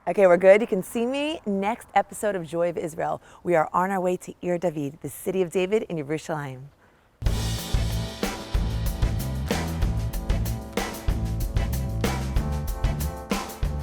Okay, we're good. You can see me next episode of Joy of Israel. We are on our way to Ir David, the city of David in Yerushalayim.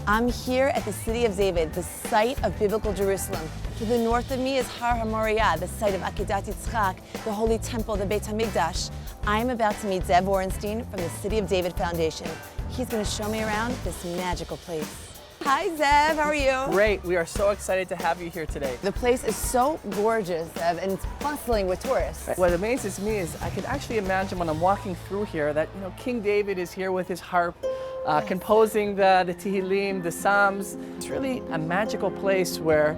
I'm here at the city of David, the site of biblical Jerusalem. To the north of me is Har HaMoriah, the site of Akedat Yitzchak, the holy temple, the Beit HaMikdash. I'm about to meet Zev Orenstein from the City of David Foundation. He's going to show me around this magical place. Hi Zev, how are you? Great, we are so excited to have you here today. The place is so gorgeous, Zev, and it's bustling with tourists. What amazes me is I can actually imagine when I'm walking through here that King David is here with his harp, composing the Tehillim, the Psalms. It's really a magical place where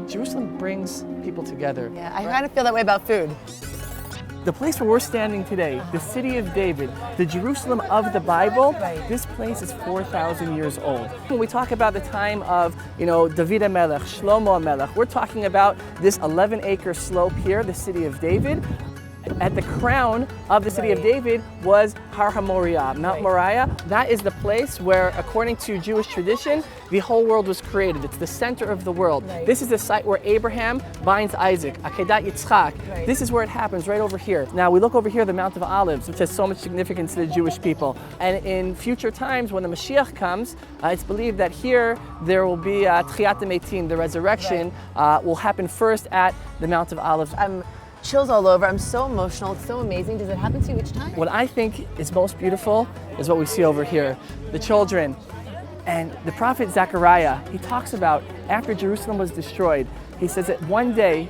Jerusalem brings people together. Yeah, I kind of feel that way about food. The place where we're standing today, the city of David, the Jerusalem of the Bible, this place is 4,000 years old. When we talk about the time of, David HaMelech, Shlomo HaMelech, we're talking about this 11-acre slope here, the city of David. At the crown of the city of David was Har HaMoriah, Mount Moriah. That is the place where, according to Jewish tradition, the whole world was created. It's the center of the world. This is the site where Abraham binds Isaac, Akedat Yitzchak. This is where it happens, right over here. Now we look over here, the Mount of Olives, which has so much significance to the Jewish people. And in future times, when the Mashiach comes, it's believed that here there will be Tchiyat HaMeitim, the resurrection, will happen first at the Mount of Olives. Chills all over. I'm so emotional. It's so amazing. Does it happen to you each time? What I think is most beautiful is what we see over here, the children. And the prophet Zechariah, he talks about after Jerusalem was destroyed, he says that one day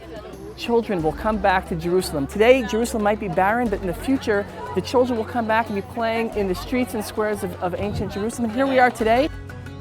children will come back to Jerusalem. Today, Jerusalem might be barren, but in the future, the children will come back and be playing in the streets and squares of ancient Jerusalem. And here we are today.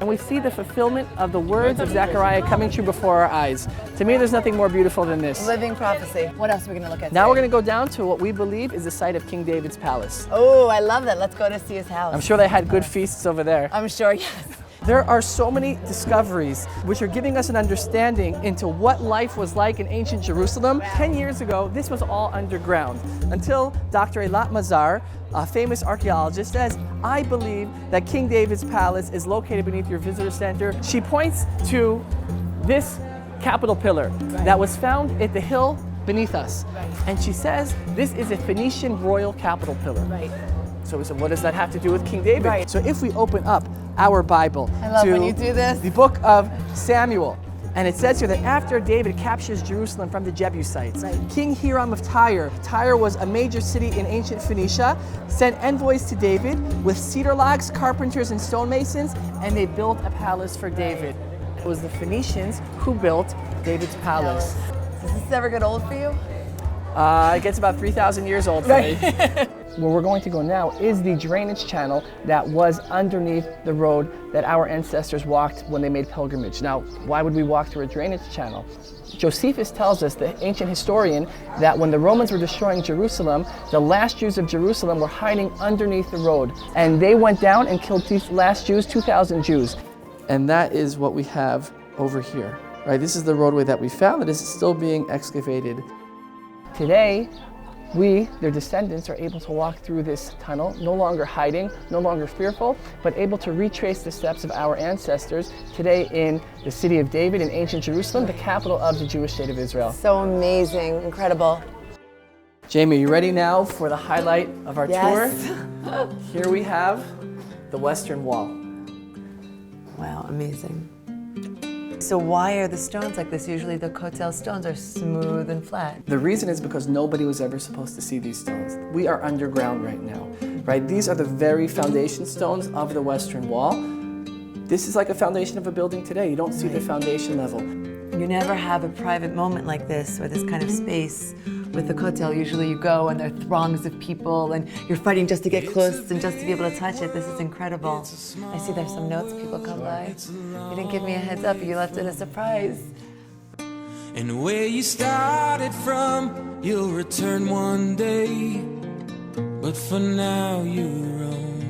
And we see the fulfillment of the words of Zechariah coming true before our eyes. To me, there's nothing more beautiful than this. Living prophecy. What else are we going to look at Now today? we're going to go down to what we believe is the site of King David's palace. Oh, I love that. Let's go to see his house. I'm sure they had good feasts over there. I'm sure, yes. There are so many discoveries which are giving us an understanding into what life was like in ancient Jerusalem. 10 years ago, this was all underground until Dr. Eilat Mazar, a famous archaeologist, says, I believe that King David's palace is located beneath your visitor center. She points to this Capitol pillar that was found at the hill beneath us. And she says, this is a Phoenician royal Capitol pillar. So we said, what does that have to do with King David? So if we open up our Bible when you do this. The book of Samuel, and it says here that after David captures Jerusalem from the Jebusites, King Hiram of Tyre was a major city in ancient Phoenicia, sent envoys to David with cedar logs, carpenters, and stonemasons, and they built a palace for David. It was the Phoenicians who built David's palace. Does this ever get old for you? It gets about 3,000 years old for me. Where we're going to go now is the drainage channel that was underneath the road that our ancestors walked when they made pilgrimage. Now, why would we walk through a drainage channel? Josephus tells us, the ancient historian, that when the Romans were destroying Jerusalem, the last Jews of Jerusalem were hiding underneath the road. And they went down and killed these last Jews, 2,000 Jews. And that is what we have over here. Right? This is the roadway that we found that is still being excavated. Today, we, their descendants, are able to walk through this tunnel, no longer hiding, no longer fearful, but able to retrace the steps of our ancestors today in the city of David in ancient Jerusalem, the capital of the Jewish state of Israel. So amazing, incredible. Jamie, are you ready now for the highlight of our tour? Yes. Here we have the Western Wall. Wow, amazing. So why are the stones like this? Usually the Kotel stones are smooth and flat. The reason is because nobody was ever supposed to see these stones. We are underground right now, right? These are the very foundation stones of the Western Wall. This is like a foundation of a building today. You don't see the foundation level. You never have a private moment like this or this kind of space. With the Kotel, usually you go and there are throngs of people and you're fighting just to get close and just to be able to touch it. This is incredible. I see there's some notes people come by. You didn't give me a heads up, you left it a surprise. And where you started from, you'll return one day. But for now you're on.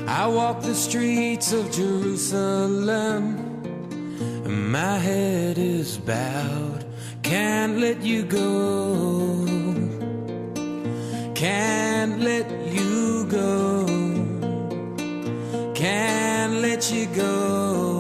I walk the streets of Jerusalem and my head is bowed. Can't let you go. Can't let you go. Can't let you go.